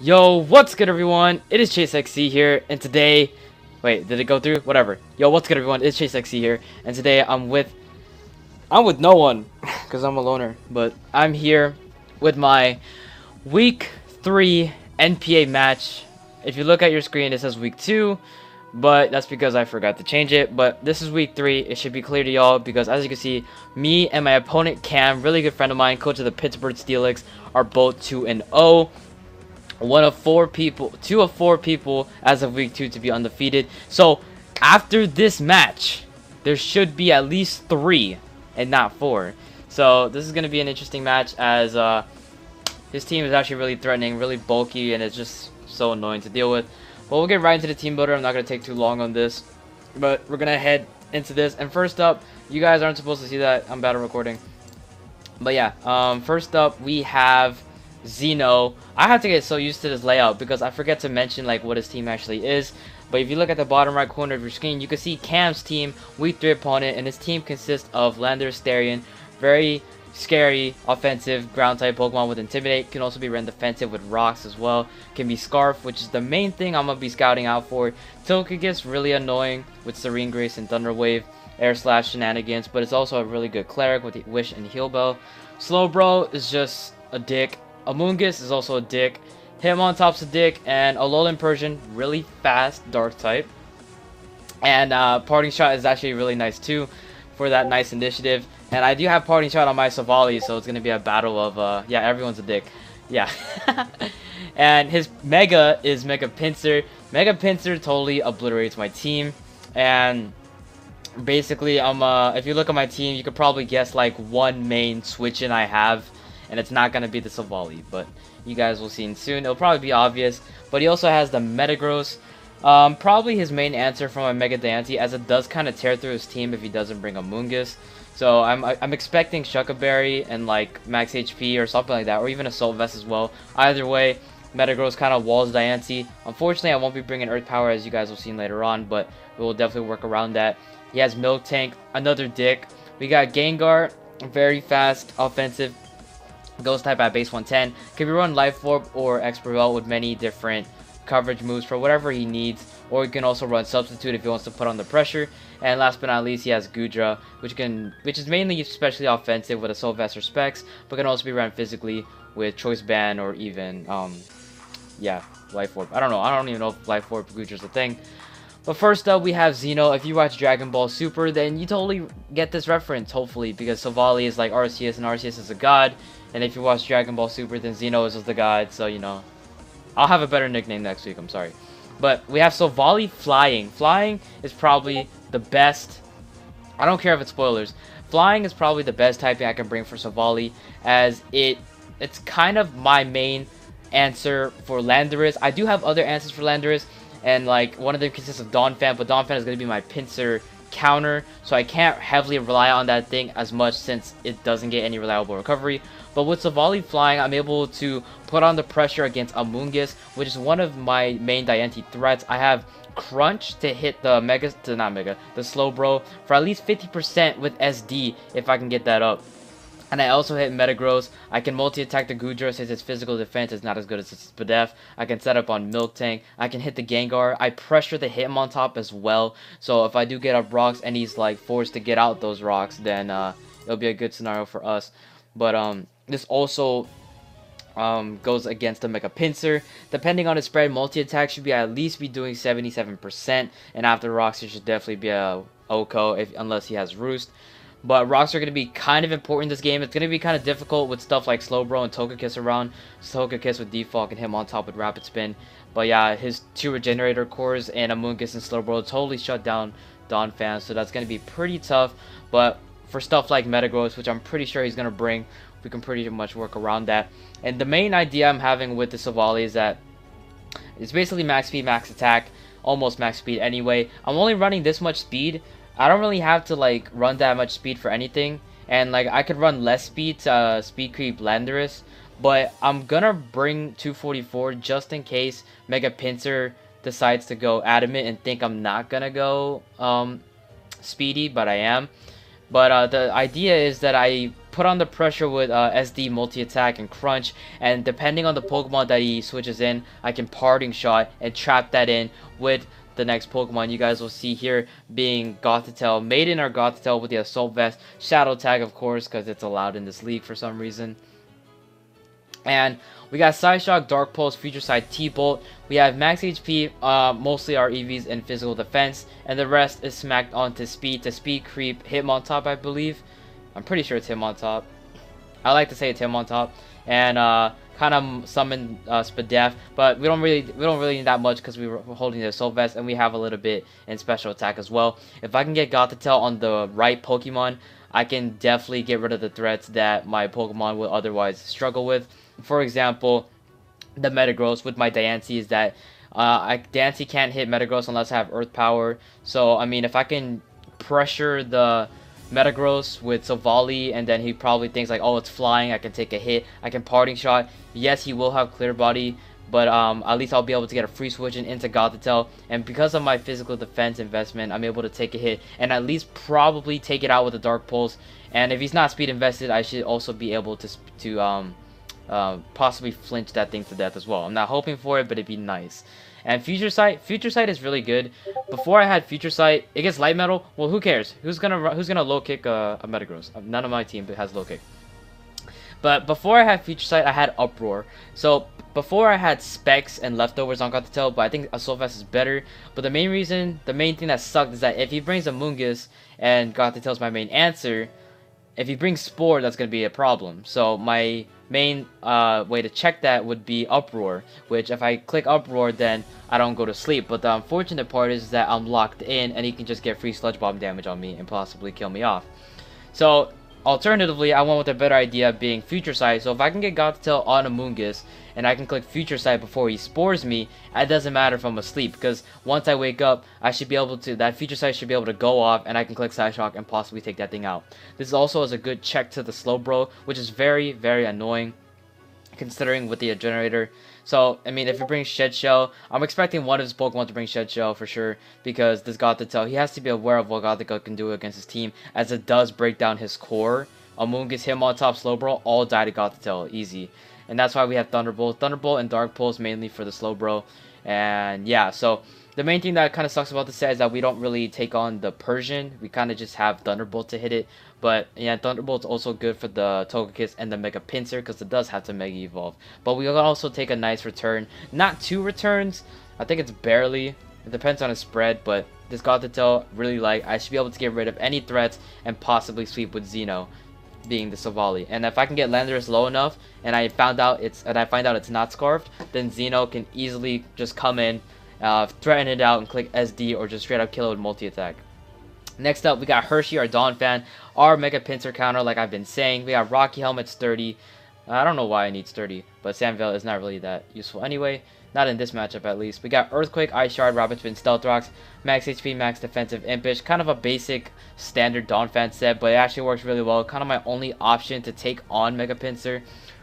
Yo, what's good everyone? It is GlitchXCity here, and today... Wait, did it go through? Whatever. Yo, what's good everyone? It's GlitchXCity here, and today I'm with no one, because I'm a loner. But I'm here with my Week 3 NPA match. If you look at your screen, it says Week 2, but that's because I forgot to change it. But this is Week 3. It should be clear to y'all, because as you can see, me and my opponent Cam, really good friend of mine, coach of the Pittsburgh Steelix, are both 2-0. Two of four people as of week 2 to be undefeated. So after this match, there should be at least 3 and not 4. So this is going to be an interesting match, as his team is actually really threatening, really bulky, and it's just so annoying to deal with. But we'll get right into the team builder. I'm not going to take too long on this, but we're going to head into this. And first up, you guys aren't supposed to see that. I'm bad at recording. But yeah, first up we have Zeno. I have to get so used to this layout because I forget to mention like what his team actually is. But if you look at the bottom right corner of your screen, you can see Cam's team, week 3 opponent, and his team consists of Landorus, very scary offensive ground type Pokemon with Intimidate. Can also be run defensive with Rocks as well. Can be Scarf, which is the main thing I'm gonna be scouting out for. Togekiss, really annoying with Serene Grace and Thunder Wave, Air Slash shenanigans, but it's also a really good cleric with the Wish and Heal Bell. Slowbro is just a dick. Amoonguss is also a dick. Hitmontop's a dick, and Alolan Persian, really fast dark type. And Parting Shot is actually really nice too for that nice initiative. And I do have Parting Shot on my Savali, so it's gonna be a battle of yeah, everyone's a dick. Yeah. And his Mega is Mega Pinsir. Mega Pinsir totally obliterates my team. And basically, if you look at my team, you could probably guess like one main switch-in I have, and it's not gonna be the Savali, but you guys will see soon. It'll probably be obvious. But he also has the Metagross. Probably his main answer for my Mega Diancie, as it does kind of tear through his team if he doesn't bring Amoonguss. So I'm expecting Shuckaberry and like max HP or something like that, or even Assault Vest as well. Either way, Metagross kind of walls Diancie. Unfortunately, I won't be bringing Earth Power, as you guys will see later on, but we will definitely work around that. He has Milk Tank, another dick. We got Gengar, very fast, offensive, Ghost type at base 110. Can be run Life Orb or Expert Belt with many different coverage moves for whatever he needs, or he can also run Substitute if he wants to put on the pressure. And last but not least, he has Gudra, which is mainly especially offensive with Assault Vest or Specs, but can also be run physically with Choice Band or even yeah, Life Orb. I don't even know if Life Orb Gudra's a thing. But first up, we have Zeno. If you watch Dragon Ball Super, then you totally get this reference, hopefully, because Savali is like Arceus, and Arceus is a god. And if you watch Dragon Ball Super, then Zeno is just the god, so, you know. I'll have a better nickname next week, I'm sorry. But we have Savali Flying. Flying is probably the best. I don't care if it's spoilers. Flying is probably the best typing I can bring for Savali, as it's kind of my main answer for Landorus. I do have other answers for Landorus, and like one of them consists of Donphan, but Donphan is going to be my pincer counter, so I can't heavily rely on that thing as much since it doesn't get any reliable recovery. But with Savali Flying, I'm able to put on the pressure against Amoonguss, which is one of my main Diancie threats. I have Crunch to hit the the Slowbro for at least 50% with SD if I can get that up. And I also hit Metagross. I can multi-attack the Gudra since its physical defense is not as good as its Spadef. I can set up on Milk Tank. I can hit the Gengar. I pressure the Hitmontop as well. So if I do get up rocks and he's like forced to get out those rocks, then it'll be a good scenario for us. But this also goes against the Mega Pinsir. Depending on the spread, multi-attack should be at least be doing 77%. And after rocks, it should definitely be a Oko unless he has Roost. But rocks are going to be kind of important in this game. It's going to be kind of difficult with stuff like Slowbro and Togekiss around. Togekiss with Default and him on top with Rapid Spin. But yeah, his 2 Regenerator cores and Amoonguss and Slowbro totally shut down Donphan. So that's going to be pretty tough. But for stuff like Metagross, which I'm pretty sure he's going to bring, we can pretty much work around that. And the main idea I'm having with the Savali is that it's basically max speed, max attack, almost max speed anyway. I'm only running this much speed. I don't really have to like run that much speed for anything, and like I could run less speed to speed creep Landorus, but I'm gonna bring 244 just in case Mega Pinsir decides to go adamant and think I'm not gonna go speedy, but I am. But the idea is that I put on the pressure with SD multi-attack and crunch, and depending on the Pokemon that he switches in, I can parting shot and trap that in with the next Pokemon you guys will see here being Gothitelle, Maiden or Gothitelle with the Assault Vest, Shadow Tag of course because it's allowed in this league for some reason. And we got Psyshock, Dark Pulse, Future Sight, T-Bolt. We have max HP, mostly our EVs in physical defense, and the rest is smacked onto speed to speed creep, Hitmontop I believe. I'm pretty sure it's Hitmontop. I like to say it's Hitmontop. And kind of summon Spadef, but we don't really need that much because we were holding the Assault Vest, and we have a little bit in special attack as well. If I can get Gothitelle on the right Pokemon, I can definitely get rid of the threats that my Pokemon would otherwise struggle with. For example, the Metagross with my Diancie is that Diancie can't hit Metagross unless I have Earth Power. So I mean, if I can pressure the Metagross with Savali, and then he probably thinks like, oh, it's flying, I can take a hit, I can parting shot. Yes, he will have Clear Body, but at least I'll be able to get a free switch into Gothitelle, and because of my physical defense investment, I'm able to take a hit and at least probably take it out with a Dark Pulse. And if he's not speed invested, I should also be able to possibly flinch that thing to death as well. I'm not hoping for it, but it'd be nice. And Future Sight is really good. Before I had Future Sight, it gets Light Metal. Well, who cares? Who's gonna low kick a Metagross? None of my team has low kick. But before I had Future Sight, I had Uproar. So before I had Specs and Leftovers on Gothitelle, but I think Assault Vest is better. But the main thing that sucked is that if he brings Amoonguss and Gothitelle's my main answer, if he brings Spore, that's going to be a problem. So my main way to check that would be Uproar, which if I click Uproar, then I don't go to sleep. But the unfortunate part is that I'm locked in, and he can just get free Sludge Bomb damage on me and possibly kill me off. So alternatively, I went with a better idea being Future Sight. So if I can get Gothitelle on Amoonguss, and I can click Future Sight before he spores me, it doesn't matter if I'm asleep, because once I wake up, I should be able to, that Future Sight should be able to go off, and I can click Psyshock and possibly take that thing out. This also is a good check to the Slowbro, which is very, very annoying, considering with the generator. So, I mean, if it brings Shed Shell, I'm expecting one of his Pokemon to bring Shed Shell for sure, because this Gothitelle, he has to be aware of what Gothitelle can do against his team, as it does break down his core. Amoonguss, Hitmontop, Slowbro, all die to Gothitelle, easy. And that's why we have Thunderbolt and Dark Pulse mainly for the Slowbro. And yeah, so the main thing that kind of sucks about this set is that we don't really take on the Persian. We kind of just have Thunderbolt to hit it. But yeah, Thunderbolt's also good for the Togekiss and the Mega Pinsir, because it does have to Mega Evolve. But we can also take a nice return. Not 2 returns. I think it's barely. It depends on his spread, but this Gothitelle really like. I should be able to get rid of any threats and possibly sweep with Xeno, being the Savali. And if I can get Landorus low enough, and I find out it's not Scarfed, then Xeno can easily just come in, threaten it out, and click SD, or just straight up kill it with multi-attack. Next up, we got Hershey, our Donphan, our Mega Pinsir counter, like I've been saying. We got Rocky Helmet, Sturdy. I don't know why I need Sturdy, but Sandvale is not really that useful anyway. Not in this matchup, at least. We got Earthquake, Ice Shard, Rapid Spin, Stealth Rocks, Max HP, Max Defensive, Impish. Kind of a basic, standard Donphan set, but it actually works really well. Kind of my only option to take on Mega Pinsir.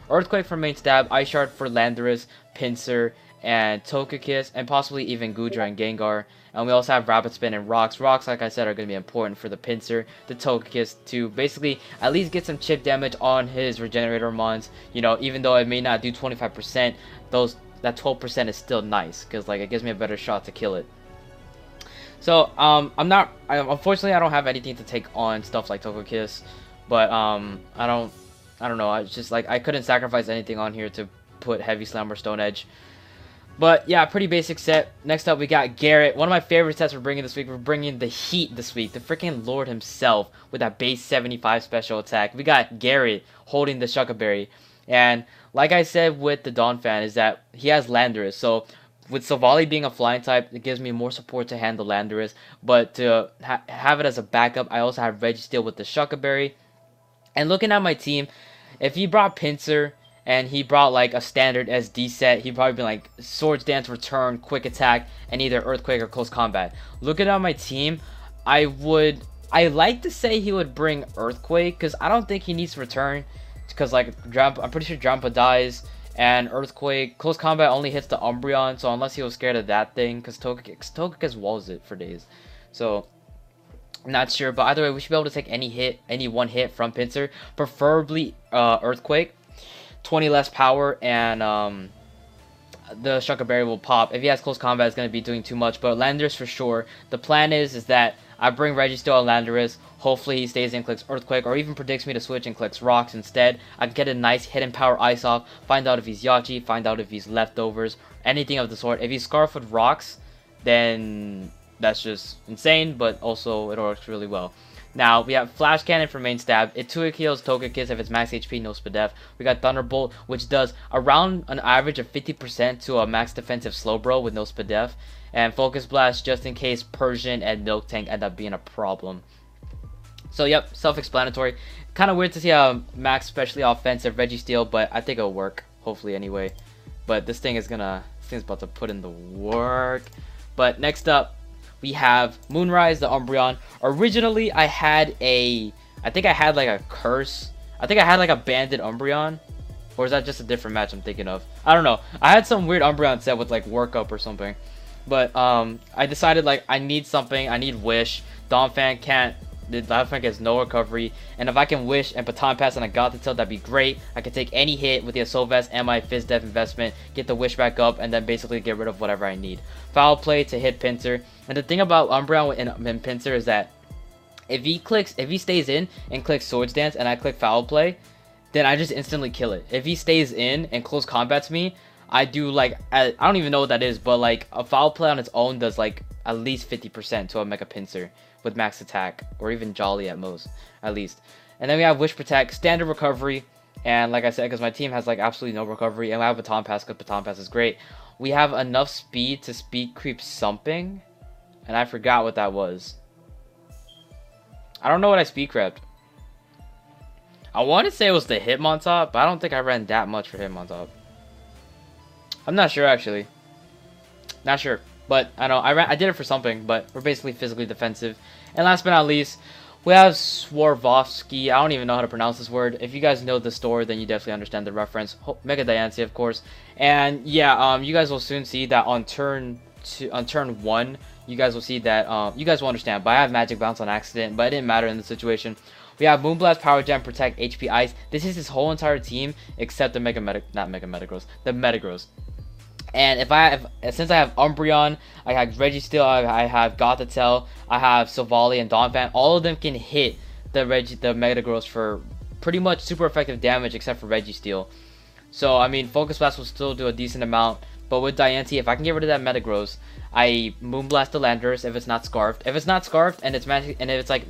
Earthquake for main stab, Ice Shard for Landorus, Pinsir, and Togekiss, and possibly even Goodra and Gengar. And we also have Rapid Spin and Rocks. Rocks, like I said, are going to be important for the Pinsir, the Togekiss, to basically at least get some chip damage on his Regenerator Mons. You know, even though it may not do 25%, that 12% is still nice, because like it gives me a better shot to kill it. So unfortunately I don't have anything to take on stuff like Togekiss, but I don't know, I just like I couldn't sacrifice anything on here to put Heavy Slam or Stone Edge. But yeah, pretty basic set. Next up we got Garrett, one of my favorite sets we're bringing this week. We're bringing the heat this week, the freaking Lord himself with that base 75 special attack. We got Garrett holding the Shuca Berry. And like I said with the Donphan, is that he has Landorus. So with Savali being a flying type, it gives me more support to handle Landorus. But to have it as a backup, I also have Registeel with the Shuca Berry. And looking at my team, if he brought Pinsir and he brought like a standard SD set, he'd probably be like Swords Dance, Return, Quick Attack, and either Earthquake or Close Combat. Looking at my team, I like to say he would bring Earthquake, because I don't think he needs Return. Because like I'm pretty sure Drampa dies, and Earthquake Close Combat only hits the Umbreon, so unless he was scared of that thing, because Togekiss walls it for days. So Not sure, but either way, we should be able to take any one hit from Pincer, preferably Earthquake, 20 less power, and the Shunker Berry will pop. If he has close combat, it's going to be doing too much, but Landorus for sure. The plan is that I bring Registeel on Landorus. Hopefully he stays in, clicks Earthquake, or even predicts me to switch and clicks Rocks instead. I can get a nice hidden power Ice off, find out if he's Yachi, find out if he's Leftovers, anything of the sort. If he's Scarf with Rocks, then that's just insane, but also it works really well. Now, we have Flash Cannon for main stab. It 2-hit kills Togekiss if it's max HP, no Spadef. We got Thunderbolt, which does around an average of 50% to a max defensive Slowbro with no Spadef. And Focus Blast just in case Persian and Milk Tank end up being a problem. So, yep, self-explanatory. Kind of weird to see a max specially offensive Registeel, but I think it'll work, hopefully anyway. But this thing's about to put in the work. But next up, we have Moonrise, the Umbreon. Originally, I think I had like a curse. I think I had like a banded Umbreon. Or is that just a different match I'm thinking of? I don't know. I had some weird Umbreon set with like Workup or something. But I decided like I need something. I need Wish. Donphan can't. The Donphan gets no recovery. And if I can Wish and Baton Pass and I got the tilt, that'd be great. I can take any hit with the Assault Vest and my Fizz Def investment, get the Wish back up, and then basically get rid of whatever I need. Foul Play to hit Pinsir. And the thing about Umbreon in Pinsir is that if he stays in and clicks Swords Dance and I click Foul Play, then I just instantly kill it. If he stays in and close combats me, I do like, I don't even know what that is, but like a Foul Play on its own does like at least 50% to a Mega Pinsir with max attack, or even Jolly at most, at least. And then we have Wish Protect, standard recovery, and like I said, because my team has like absolutely no recovery, and I have Baton Pass because Baton Pass is great. We have enough speed to speed creep something, and I forgot what that was. I don't know what I speed crept. I want to say it was the Hitmontop, but I don't think I ran that much for Hitmontop. I'm not sure actually. Not sure. But I know I did it for something, but we're basically physically defensive. And last but not least, we have Swarovski. I don't even know how to pronounce this word. If you guys know the story, then you definitely understand the reference. Mega Diancie, of course. And yeah, you guys will soon see that on turn 1, you guys will see that you guys will understand. But I have Magic Bounce on accident, but it didn't matter in the situation. We have Moonblast, Power Gem, Protect, HP Ice. This is his whole entire team except the the Metagross. And since I have Umbreon, I have Registeel, I have Gothitelle, I have Silvally and Donphan, all of them can hit the Metagross for pretty much super effective damage except for Registeel. So I mean, Focus Blast will still do a decent amount, but with Diancie, if I can get rid of that Metagross, I Moonblast the Landorus if it's not Scarfed. If it's not Scarfed and it's magic, and if it's like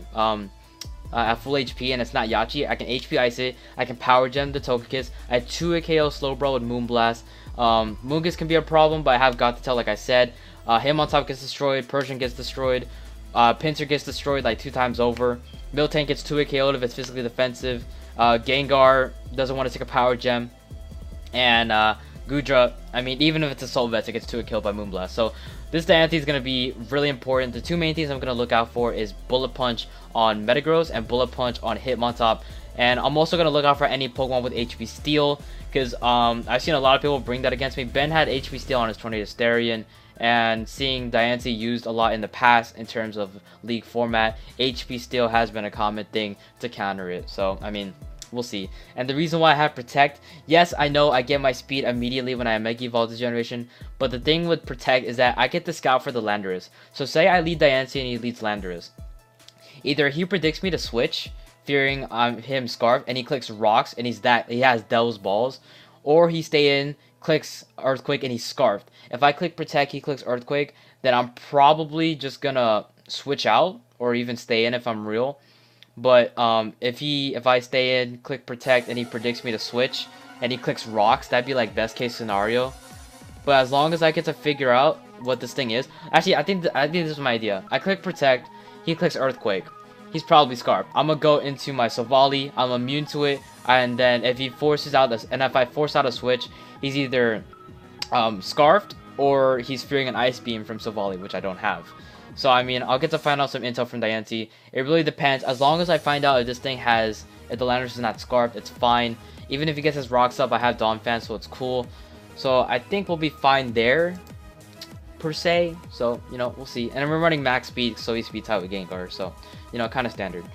at full HP and it's not Yachi, I can HP Ice it, I can Power Gem the Togekiss, I 2-hit KO Slowbro with Moonblast. Moongus can be a problem, but I have Gothitelle like I said. Hitmontop gets destroyed, Persian gets destroyed, Pinsir gets destroyed like 2 times over. Miltank gets 2-hit KO'd if it's physically defensive. Gengar doesn't want to take a Power Gem. And Gudra, I mean, even if it's Assault Vest, it gets 2-hit killed by Moonblast. So this Diancie is going to be really important. The 2 main things I'm going to look out for is Bullet Punch on Metagross and Bullet Punch on Hitmontop. And I'm also going to look out for any Pokemon with HP Steel, because I've seen a lot of people bring that against me. Ben had HP Steel on his Tornadus, and seeing Diancie used a lot in the past in terms of League format, HP Steel has been a common thing to counter it. So, I mean, we'll see. And the reason why I have Protect, yes, I know I get my speed immediately when I Mega Evolve this generation, but the thing with Protect is that I get to scout for the Landorus. So say I lead Diancie and he leads Landorus. Either he predicts me to switch, fearing him Scarf, and he clicks Rocks and he has Devil's Balls, or he stay in, clicks Earthquake, and he's Scarfed. If I click Protect, he clicks Earthquake, then I'm probably just gonna switch out or even stay in if I'm real. But if I stay in, click Protect, and he predicts me to switch, and he clicks Rocks, that'd be like best case scenario. But as long as I get to figure out what this thing is, actually I think this is my idea. I click Protect, he clicks Earthquake. He's probably Scarf. I'm gonna go into my Silvally, I'm immune to it, and then if he forces out this, and if I force out a switch, he's either Scarfed or he's fearing an Ice Beam from Silvally, which I don't have. So I mean, I'll get to find out some intel from Diancie. It really depends. As long as I find out if this thing if the Landorus is not Scarfed, it's fine. Even if he gets his Rocks up, I have Donphan, so it's cool. So I think we'll be fine there, per se. So, you know, we'll see. And we're running max speed, so he speeds out with Gengar. So, you know, kind of standard.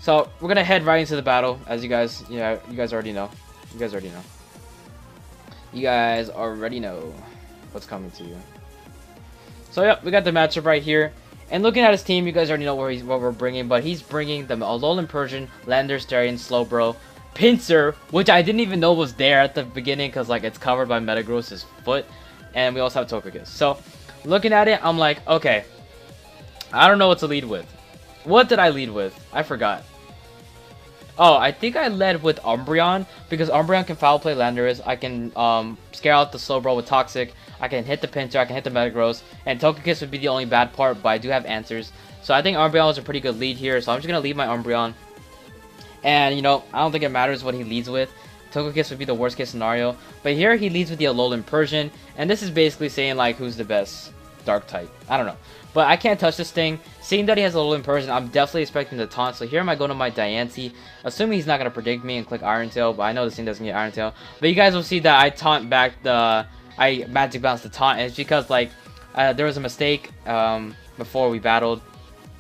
So we're gonna head right into the battle, as you guys, you guys already know. You guys already know. You guys already know what's coming to you. So yeah, we got the matchup right here. And looking at his team, you guys already know what we're bringing, but he's bringing the Alolan Persian, Landorus, Slowbro, Pinsir, which I didn't even know was there at the beginning because like it's covered by Metagross's foot, and we also have Togekiss. So looking at it, I'm like, okay, I don't know what to lead with. What did I lead with? I forgot. Oh, I think I led with Umbreon because Umbreon can foul play Landorus. I can scare out the Slowbro with Toxic. I can hit the Pinsir. I can hit the Metagross. And Togekiss would be the only bad part, but I do have answers. So I think Umbreon was a pretty good lead here. So I'm just going to lead my Umbreon. And, you know, I don't think it matters what he leads with. Togekiss would be the worst case scenario. But here he leads with the Alolan Persian. And this is basically saying, like, who's the best Dark type. I don't know. But I can't touch this thing. Seeing that he has a Alolan Persian, I'm definitely expecting the taunt. So here am I going to my Diancie. Assuming he's not going to predict me and click Iron Tail. But I know this thing doesn't get Iron Tail. But you guys will see that I taunt back the... I Magic Bounce the taunt. And it's because, like, there was a mistake before we battled.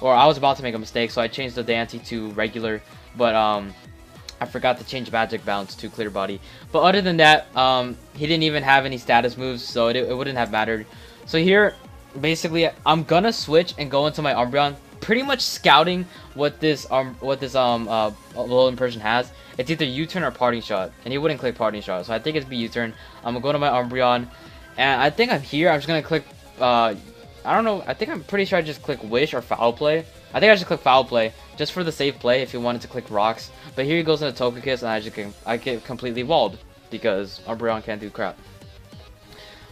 Or I was about to make a mistake. So I changed the Diancie to regular. But I forgot to change Magic Bounce to Clear Body. But other than that, he didn't even have any status moves. So it wouldn't have mattered. So here... basically, I'm gonna switch and go into my Umbreon, pretty much scouting what this Alolan Persian has. It's either U-turn or Parting Shot, and he wouldn't click Parting Shot, so I think it's be U-turn. I'm gonna go to my Umbreon, and I think I'm here. I'm just gonna click. I don't know. I think I'm pretty sure I just click Wish or Foul Play. I think I just click Foul Play just for the safe play if you wanted to click Rocks. But here he goes into Togekiss, and I get completely walled because Umbreon can't do crap.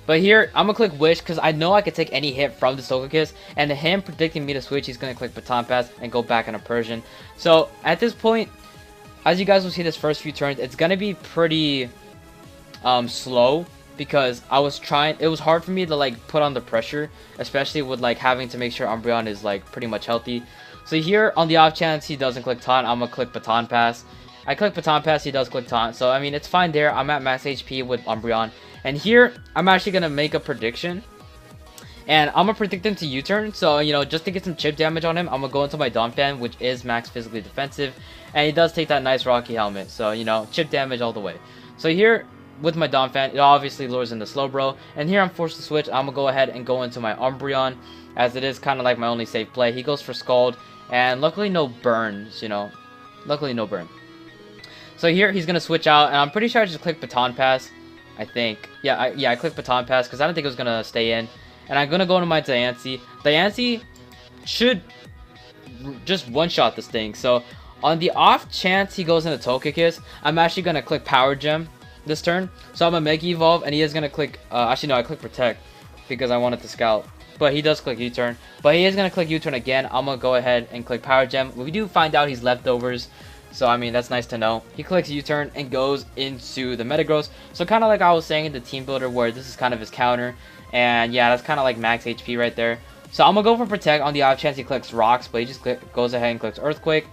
But here, I'm going to click Wish because I know I could take any hit from this Togekiss. And him predicting me to switch, he's going to click Baton Pass and go back on a Persian. So, at this point, as you guys will see this first few turns, it's going to be pretty slow. Because it was hard for me to like put on the pressure. Especially with like having to make sure Umbreon is like pretty much healthy. So here, on the off chance he doesn't click Taunt, I'm going to click Baton Pass. I click Baton Pass, he does click Taunt. So, I mean, it's fine there. I'm at max HP with Umbreon. And here, I'm actually going to make a prediction. And I'm going to predict him to U-turn. So, you know, just to get some chip damage on him, I'm going to go into my Donphan, which is max physically defensive. And he does take that nice Rocky Helmet. So, you know, chip damage all the way. So here, with my Donphan, it obviously lures in the Slowbro. And here I'm forced to switch. I'm going to go ahead and go into my Umbreon, as it is kind of like my only safe play. He goes for Scald. And luckily no burns, you know. Luckily no burn. So here, he's going to switch out. And I'm pretty sure I just click Baton Pass. I think. Yeah, I clicked Baton Pass because I don't think it was going to stay in. And I'm going to go into my Diancie. Diancie should just one-shot this thing. So, on the off chance he goes into Togekiss, I'm actually going to click Power Gem this turn. So, I'm going to Mega Evolve, and he is going to click... actually, no, I click Protect because I wanted to Scout. But he does click U-turn. But he is going to click U-turn again. I'm going to go ahead and click Power Gem. We do find out he's leftovers. So, I mean, that's nice to know. He clicks U-turn and goes into the Metagross. So, kind of like I was saying in the Team Builder where this is kind of his counter. And, yeah, that's kind of like max HP right there. So, I'm going to go for Protect on the off chance he clicks Rocks. But he just goes ahead and clicks Earthquake.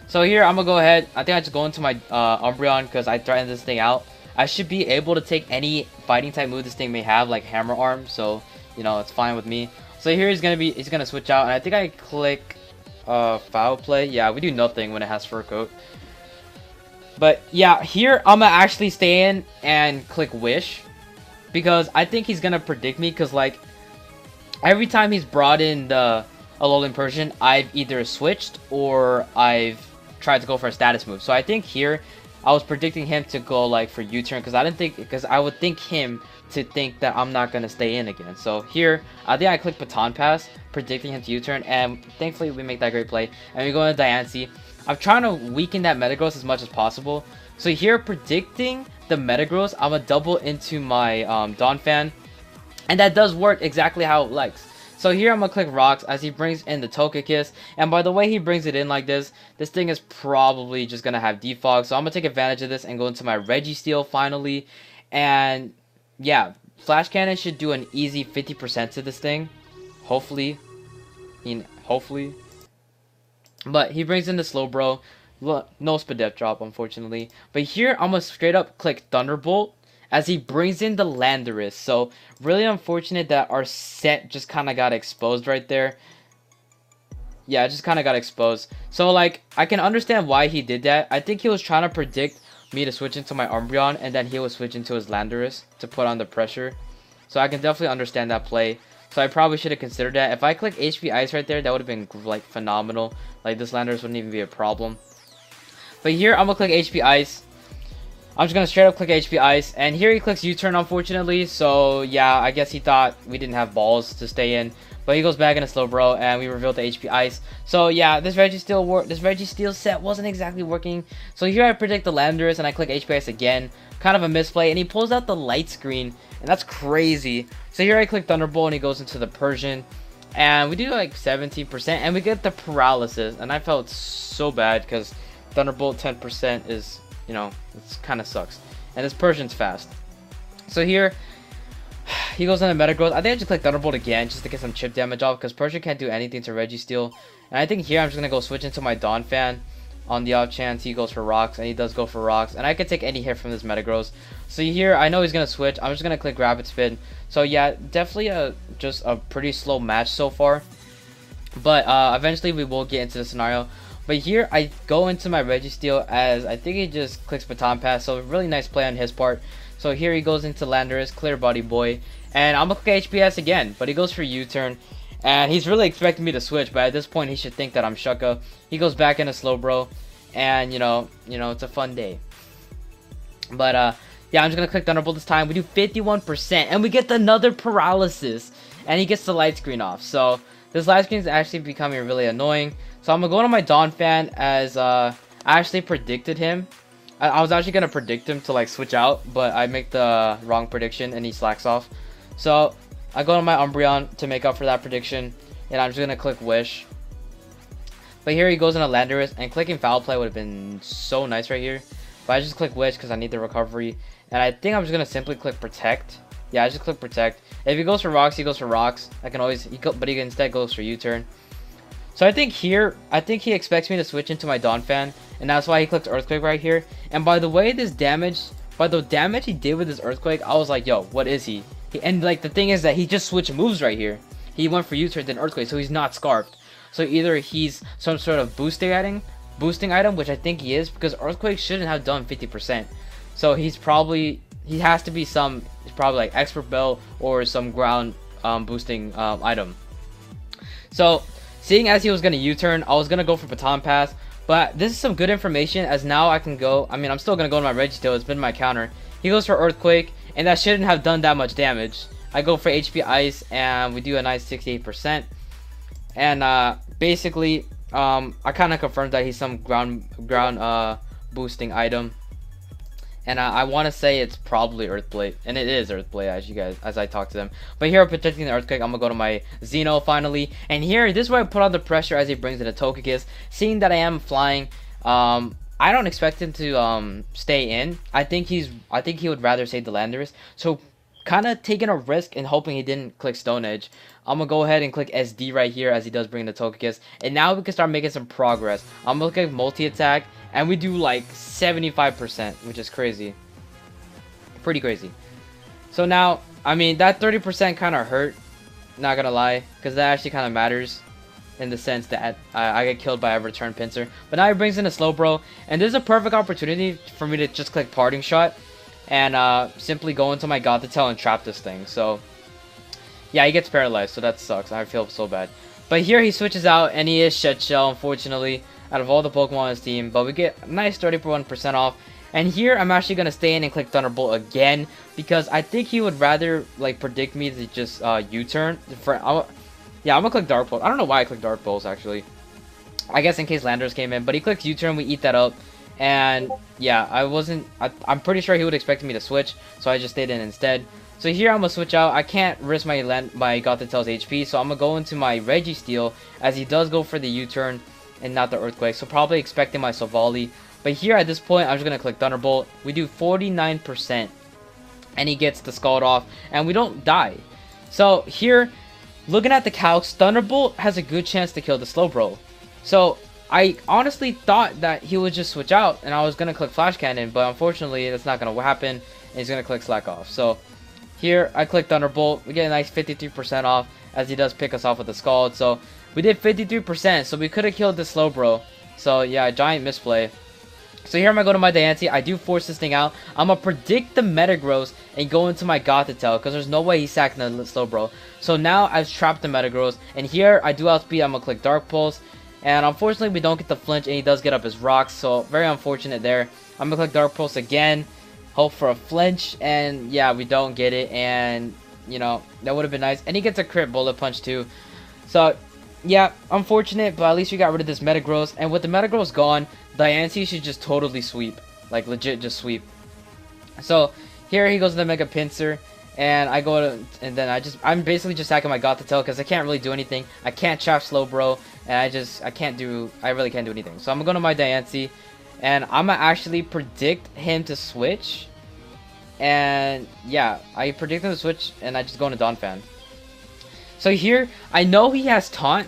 So, here, I'm going to go ahead. I think I just go into my Umbreon because I threatened this thing out. I should be able to take any fighting type move this thing may have, like Hammer Arm. So, you know, it's fine with me. So, here he's going to switch out. And I think I click... Foul Play. Yeah, we do nothing when it has Fur Coat. But yeah, here I'm gonna actually stay in and click Wish because I think he's gonna predict me because like every time he's brought in the Alolan Persian, I've either switched or I've tried to go for a status move. So I think here I was predicting him to go like for U-turn because I would think him to think that I'm not going to stay in again. So here, I think I click Baton Pass, predicting him to U-turn, and thankfully we make that great play. And we go into Diancie. I'm trying to weaken that Metagross as much as possible. So here, predicting the Metagross, I'm going to double into my Donphan. And that does work exactly how it likes. So here I'm going to click Rocks as he brings in the Togekiss. And by the way he brings it in like this thing is probably just going to have Defog. So I'm going to take advantage of this and go into my Registeel finally. And... yeah, Flash Cannon should do an easy 50% to this thing. Hopefully. Hopefully. But he brings in the Slowbro. No Spadef drop, unfortunately. But here, I'm going to straight up click Thunderbolt as he brings in the Landorus. So, really unfortunate that our set just kind of got exposed right there. yeah, it just kind of got exposed. So like, I can understand why he did that. I think he was trying to predict me to switch into my Umbreon, and then he would switch into his Landorus to put on the pressure. So I can definitely understand that play. So I probably should have considered that. If I click HP Ice right there, that would have been like phenomenal. Like this Landorus wouldn't even be a problem. But here I'm gonna click HP Ice. I'm just gonna straight up click HP Ice, and here he clicks U-turn, unfortunately. So yeah, I guess he thought we didn't have balls to stay in. But he goes back in a Slowbro, and we revealed the HP Ice. So yeah, this Registeel set wasn't exactly working. So here I predict the Landorus, and I click HP Ice again. Kind of a misplay, and he pulls out the light screen, and that's crazy. So here I click Thunderbolt, and he goes into the Persian. And we do like 17%, and we get the paralysis. And I felt so bad, because Thunderbolt 10% is, you know, it kind of sucks. And this Persian's fast. So here, he goes on the Metagross. I think I just click Thunderbolt again just to get some chip damage off, because Persian can't do anything to Registeel. And I think here I'm just going to go switch into my Donphan on the off chance he goes for Rocks, and he does go for Rocks. And I could take any hit from this Metagross. So here, I know he's going to switch. I'm just going to click Rapid Spin. So yeah, definitely just a pretty slow match so far. But eventually we will get into the scenario. But here I go into my Registeel, as I think he just clicks Baton Pass. So really nice play on his part. So here he goes into Landorus, Clear Body Boy. And I'm going to click HPS again, but he goes for U-turn. And he's really expecting me to switch, but at this point he should think that I'm Shucka. He goes back into Slowbro, and you know, it's a fun day. But yeah, I'm just going to click Thunderbolt this time. We do 51%, and we get another paralysis. And he gets the light screen off. So this light screen is actually becoming really annoying. So I'm going to go to my Donphan, as I actually predicted him. I was actually going to predict him to like switch out, but I make the wrong prediction and he slacks off. So I go to my Umbreon to make up for that prediction, and I'm just going to click Wish. But here he goes in a Landorus, and clicking Foul Play would have been so nice right here. But I just click Wish because I need the recovery. And I think I'm just going to simply click Protect. Yeah, I just click Protect. If he goes for Rocks, he goes for Rocks. I can always, but he instead goes for U-turn. So I think here, he expects me to switch into my Donphan, and that's why he clicks Earthquake right here. And by the way, by the damage he did with his Earthquake, I was like, yo, what is he? And like the thing is that he just switched moves right here. He went for U-turn then Earthquake, so he's not Scarfed. So either he's some sort of boosting item, which I think he is, because Earthquake shouldn't have done 50%. So he has to be probably like Expert Bell or some ground boosting item. So seeing as he was going to U-turn, I was going to go for Baton Pass. But this is some good information, as now I can go. I mean, I'm still going to go to my Registeel. It's been my counter. He goes for Earthquake, and that shouldn't have done that much damage. I go for HP Ice, and we do a nice 68%. And basically, I kind of confirmed that he's some ground boosting item. And I want to say it's probably Earthblade, and it is Earthblade as I talk to them. But here, protecting the Earthquake, I'm gonna go to my Xeno finally. And here, this is where I put on the pressure as he brings in a Togekiss. Seeing that I am flying, I don't expect him to stay in. I think he would rather save the Landorus. So kind of taking a risk and hoping he didn't click Stone Edge. I'm gonna go ahead and click SD right here as he does bring the Togekiss. And now we can start making some progress. I'm gonna click multi-attack, and we do like 75%, which is crazy. Pretty crazy. So now, I mean, that 30% kind of hurt, not gonna lie, because that actually kind of matters in the sense that I get killed by a return pincer. But now he brings in a Slowbro, and this is a perfect opportunity for me to just click Parting Shot and simply go into my Gothitelle and trap this thing. So yeah, he gets paralyzed, so that sucks. I feel so bad. But here he switches out, and he is Shed Shell, unfortunately, out of all the Pokemon on his team. But we get a nice 31% off. And here I'm actually going to stay in and click Thunderbolt again, because I think he would rather like predict me to just U-turn. Yeah, I'm going to click Dark Pulse. I don't know why I clicked Dark Pulse, actually. I guess in case Landorus came in. But he clicks U-turn, we eat that up. And yeah, I'm pretty sure he would expect me to switch, so I just stayed in instead. So here I'm going to switch out. I can't risk my Gothitelle's HP, so I'm going to go into my Registeel, as he does go for the U-turn and not the Earthquake. So probably expecting my Savali. But here at this point, I'm just going to click Thunderbolt. We do 49%. And he gets the Scald off. And we don't die. So here, looking at the calcs, Thunderbolt has a good chance to kill the Slowbro. So I honestly thought that he would just switch out. And I was going to click Flash Cannon. But unfortunately, that's not going to happen. And he's going to click Slack off. So here I click Thunderbolt. We get a nice 53% off as he does pick us off with the Scald. So we did 53%, so we could have killed this Slowbro. So yeah, giant misplay. So here I'm going to go to my Diancie. I do force this thing out. I'm going to predict the Metagross and go into my Gothitelle because there's no way he's sacking the Slowbro. So now I've trapped the Metagross. And here I do outspeed. I'm going to click Dark Pulse. And unfortunately we don't get the flinch and he does get up his rocks. So very unfortunate there. I'm going to click Dark Pulse again. Hope for a flinch. And yeah, we don't get it. And you know, that would have been nice. And he gets a crit Bullet Punch too. So yeah, unfortunate, but at least we got rid of this Metagross. And with the Metagross gone, Diancie should just totally sweep. Like, legit just sweep. So, here he goes to the Mega Pinsir. And I go to, and then I'm basically just hacking my Gothitelle because I can't really do anything. I can't trap Slowbro. And I really can't do anything. So, I'm going to go to my Diancie. And I'm going to actually predict him to switch. And, yeah, I predict him to switch. And I just go into Donphan. So here, I know he has Taunt,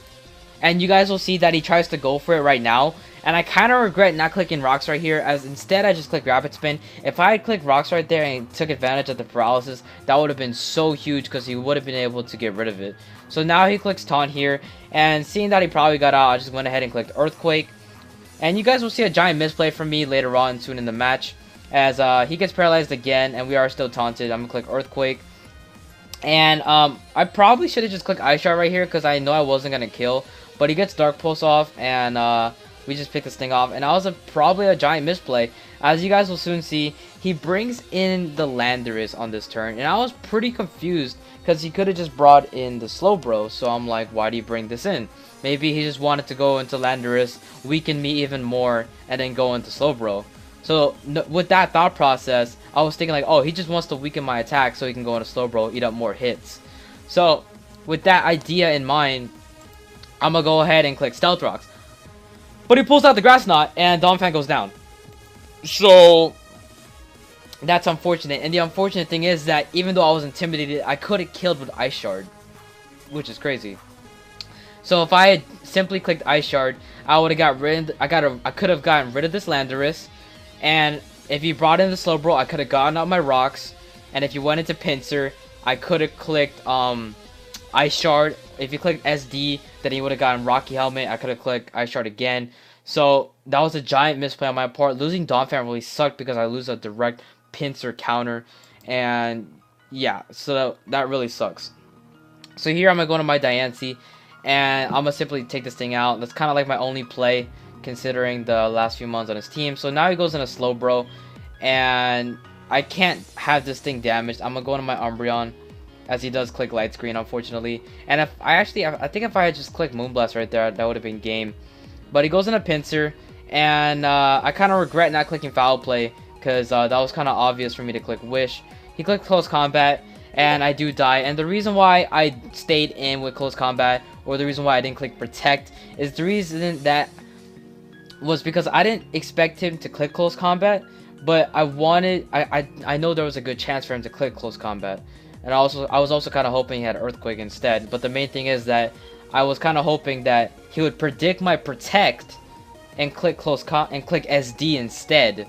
and you guys will see that he tries to go for it right now. And I kind of regret not clicking Rocks right here, as instead I just clicked Rapid Spin. If I had clicked Rocks right there and took advantage of the paralysis, that would have been so huge because he would have been able to get rid of it. So now he clicks Taunt here, and seeing that he probably got out, I just went ahead and clicked Earthquake. And you guys will see a giant misplay from me later on soon in the match, as he gets paralyzed again, and we are still taunted. I'm going to click Earthquake. And I probably should have just clicked Ice Shard right here because I know I wasn't going to kill. But he gets Dark Pulse off and we just picked this thing off. And that was probably a giant misplay. As you guys will soon see, he brings in the Landorus on this turn. And I was pretty confused because he could have just brought in the Slowbro. So I'm like, why do you bring this in? Maybe he just wanted to go into Landorus, weaken me even more, and then go into Slowbro. So with that thought process, I was thinking like, oh, he just wants to weaken my attack so he can go into Slowbro, eat up more hits. So with that idea in mind, I'm going to go ahead and click Stealth Rocks. But he pulls out the Grass Knot and Donphan goes down. So that's unfortunate. And the unfortunate thing is that even though I was intimidated, I could have killed with Ice Shard, which is crazy. So if I had simply clicked Ice Shard, I would have got rid. I could have gotten rid of this Landorus. And if he brought in the Slowbro, I could have gotten out my rocks. And if you went into Pinsir, I could have clicked Ice Shard. If you clicked SD, then he would have gotten Rocky Helmet. I could have clicked Ice Shard again. So that was a giant misplay on my part. Losing Donphan really sucked because I lose a direct Pinsir counter. And yeah, so that really sucks. So here I'm going to go to my Diancie. And I'm going to simply take this thing out. That's kind of like my only play, considering the last few months on his team. So now he goes in a Slowbro, and I can't have this thing damaged. I'm gonna go into my Umbreon, as he does click Light Screen, unfortunately. And if I think if I had just clicked Moonblast right there, that would have been game. But he goes into Pinsir, and I kind of regret not clicking Foul Play because that was kind of obvious for me to click Wish. He clicked Close Combat, and I do die. And the reason why I stayed in with Close Combat, or the reason why I didn't click Protect, is the reason that was because I didn't expect him to click Close Combat, but I know there was a good chance for him to click Close Combat. And I was also kind of hoping he had Earthquake instead. But the main thing is that I was kind of hoping that he would predict my Protect and click click SD instead.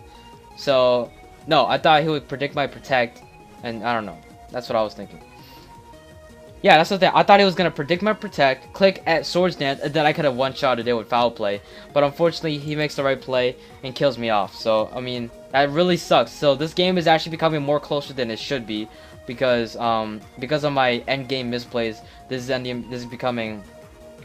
So no, I thought he would predict my Protect, and I don't know. That's what I was thinking. Yeah, that's the thing. I thought he was going to predict my Protect, click at Swords Dance, and then I could have one-shotted it with Foul Play. But unfortunately, he makes the right play and kills me off. So, I mean, that really sucks. So, this game is actually becoming more closer than it should be. Because of my endgame misplays, this is becoming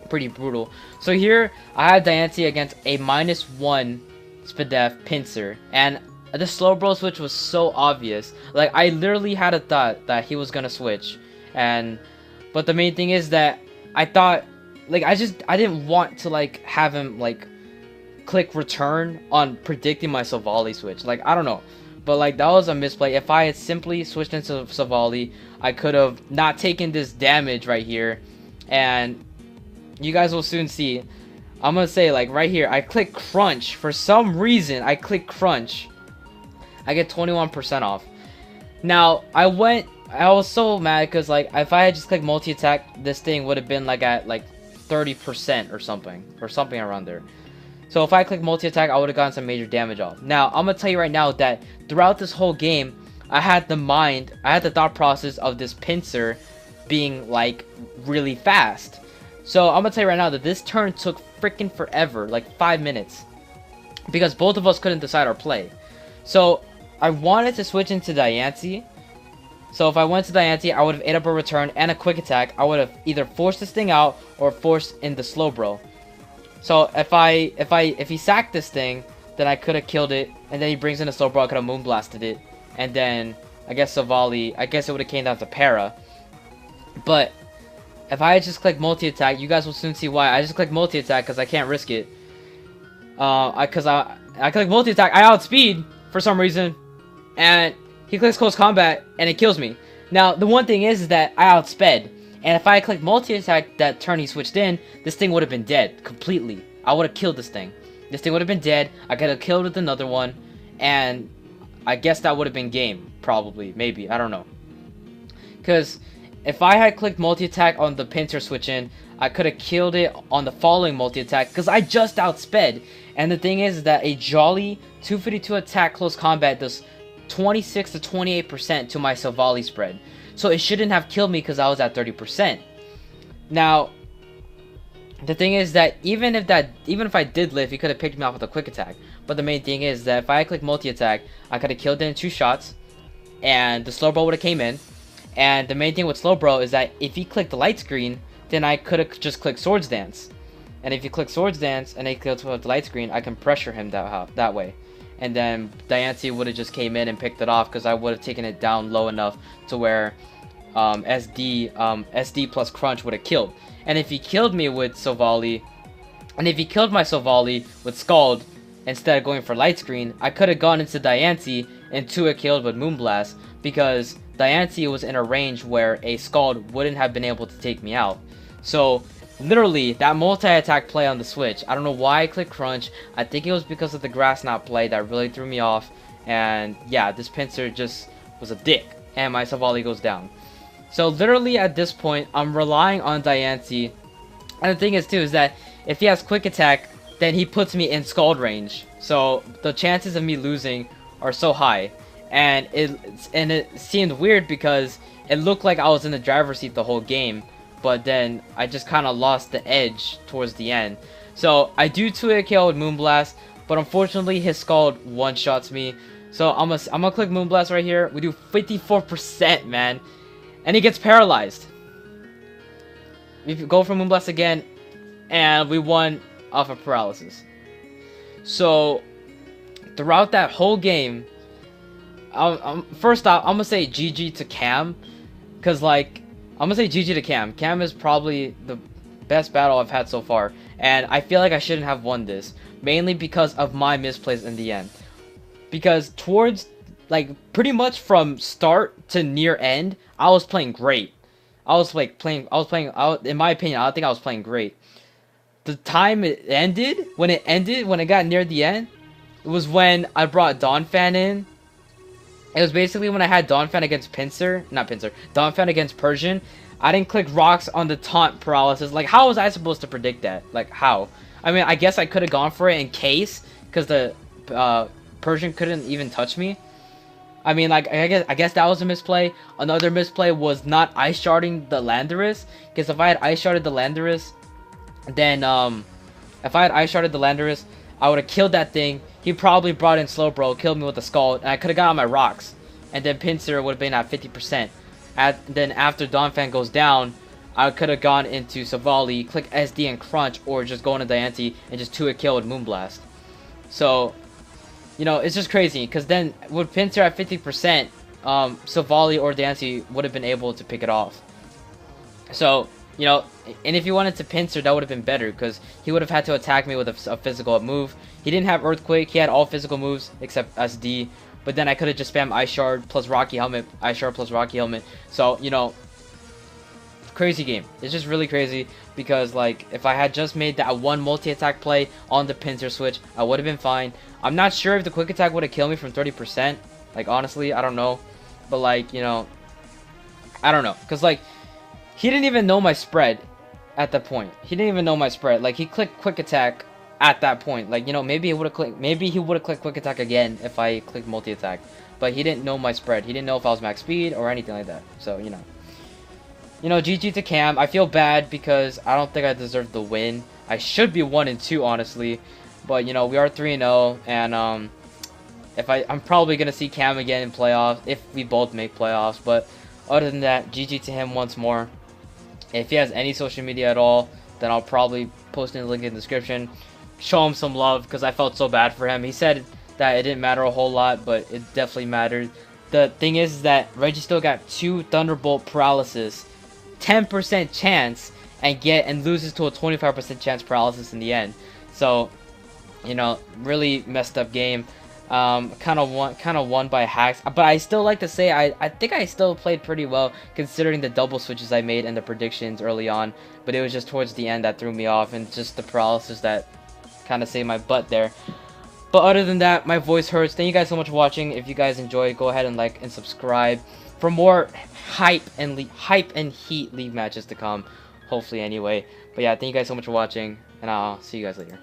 pretty brutal. So here, I have Diancie against a -1 Spadef Pinsir. And the Slowbro switch was so obvious. Like, I literally had a thought that he was going to switch. But the main thing is that I thought, like, I didn't want to, like, have him, like, click return on predicting my Savali switch. Like, I don't know. But, like, that was a misplay. If I had simply switched into Savali, I could have not taken this damage right here. And you guys will soon see. I'm going to say, like, right here, I click Crunch. For some reason, I click Crunch. I get 21% off. Now, I was so mad because, like, if I had just clicked multi-attack, this thing would have been, like, at, like, 30% or something around there. So if I click multi-attack, I would have gotten some major damage off. Now, I'm going to tell you right now that throughout this whole game, I had the thought process of this pincer being like really fast. So I'm gonna tell you right now that this turn took freaking forever, like 5 minutes, because both of us couldn't decide our play. So I wanted to switch into Diancie. So if I went to Diancie, I would have ate up a return and a quick attack. I would have either forced this thing out or forced in the slow bro. So if he sacked this thing, then I could have killed it, and then he brings in a slow bro, I could have moonblasted it, and then I guess Savali, I guess it would have came down to para. But if I had just clicked multi-attack, you guys will soon see why. I just clicked multi-attack because I can't risk it. I click multi-attack, I outspeed for some reason, and he clicks close combat, and it kills me. Now, the one thing is that I outsped, and if I had clicked multi-attack that turn he switched in, this thing would have been dead completely. I would have killed this thing. This thing would have been dead, I could have killed with another one, and I guess that would have been game, probably, maybe, I don't know. Because if I had clicked multi-attack on the pincer switch in, I could have killed it on the following multi-attack, because I just outsped. And the thing is that a jolly 252 attack close combat does 26 to 28% to my Savali spread. So it shouldn't have killed me because I was at 30%. Now, the thing is that even if I did live, he could have picked me off with a quick attack. But the main thing is that if I click multi-attack, I could have killed it in 2 shots, and the slow bro would have came in. And the main thing with slow bro is that if he clicked the light screen, then I could have just clicked Swords Dance. And if you click Swords Dance and he clicks the light screen, I can pressure him that way. And then Diancie would have just came in and picked it off because I would have taken it down low enough to where SD plus Crunch would have killed. And if he killed me with Savali, and if he killed my Savali with Scald instead of going for light screen, I could have gone into Diancie and 2-hit killed with Moonblast, because Diancie was in a range where a Scald wouldn't have been able to take me out. So literally, that multi-attack play on the switch, I don't know why I clicked Crunch. I think it was because of the grass knot play that really threw me off. And yeah, this pincer just was a dick, and my Savali goes down. So literally at this point, I'm relying on Diancie. And the thing is too, is that if he has quick attack, then he puts me in Scald range. So the chances of me losing are so high. And it seemed weird because it looked like I was in the driver's seat the whole game. But then I just kind of lost the edge towards the end. So I do 2-hit KO with Moonblast, but unfortunately his Scald one-shots me. So I'm gonna click Moonblast right here. We do 54%, man. And he gets paralyzed. We go for Moonblast again, and we won off of paralysis. So throughout that whole game, first off, I'm gonna say GG to Cam, because like, I'm gonna say GG to Cam. Cam is probably the best battle I've had so far, and I feel like I shouldn't have won this, mainly because of my misplays in the end. Because towards, like, pretty much from start to near end, I was playing great. In my opinion, I think I was playing great. The time it ended, when it got near the end, it was when I brought Donphan in. It was basically when I had Donphan against Donphan against Persian. I didn't click rocks on the taunt paralysis. Like, how was I supposed to predict that? Like, how? I mean, I guess I could have gone for it in case, because the Persian couldn't even touch me. I mean, like, I guess that was a misplay. Another misplay was not ice sharding the Landorus, because if I had ice sharded the Landorus, then I would have killed that thing. He probably brought in Slowbro, killed me with the Scald, and I could have got on my rocks. And then Pinsir would have been at 50%. Then after Donphan goes down, I could have gone into Savali, click SD and Crunch, or just go into Diancie and just 2-hit kill with Moonblast. So, you know, it's just crazy, because then with Pinsir at 50%, Savali or Diancie would have been able to pick it off. So, you know, and if you wanted to Pinsir, that would have been better, because he would have had to attack me with a physical move. He didn't have Earthquake, he had all physical moves except SD, but then I could have just spammed Ice Shard plus Rocky Helmet, Ice Shard plus Rocky Helmet. So, you know, crazy game. It's just really crazy, because, like, if I had just made that one multi-attack play on the Pinsir switch, I would have been fine. I'm not sure if the quick attack would have killed me from 30%. Like, honestly, I don't know. But, like, you know, I don't know. Because, like, he didn't even know my spread at that point. He didn't even know my spread. Like, he clicked quick attack at that point. Like, you know, maybe he would have clicked quick attack again if I clicked multi-attack. but he didn't know my spread. He didn't know if I was max speed or anything like that. So, you know, GG to Cam. I feel bad because I don't think I deserve the win. I should be 1-2, honestly. But, you know, we are 3-0, and I'm probably going to see Cam again in playoffs if we both make playoffs. But other than that, GG to him once more. If he has any social media at all, then I'll probably post in the link in the description. Show him some love because I felt so bad for him. He said that it didn't matter a whole lot, but it definitely mattered. The thing is that Reggie still got 2 Thunderbolt paralysis, 10% chance, and loses to a 25% chance paralysis in the end. So, you know, really messed up game. Kind of won by HAX, but I still like to say I think I still played pretty well considering the double switches I made and the predictions early on. But it was just towards the end that threw me off, and just the paralysis that kind of saved my butt there. But other than that, my voice hurts. Thank you guys so much for watching. If you guys enjoyed, go ahead and like and subscribe for more hype and heat league matches to come. Hopefully, anyway. But yeah, thank you guys so much for watching, and I'll see you guys later.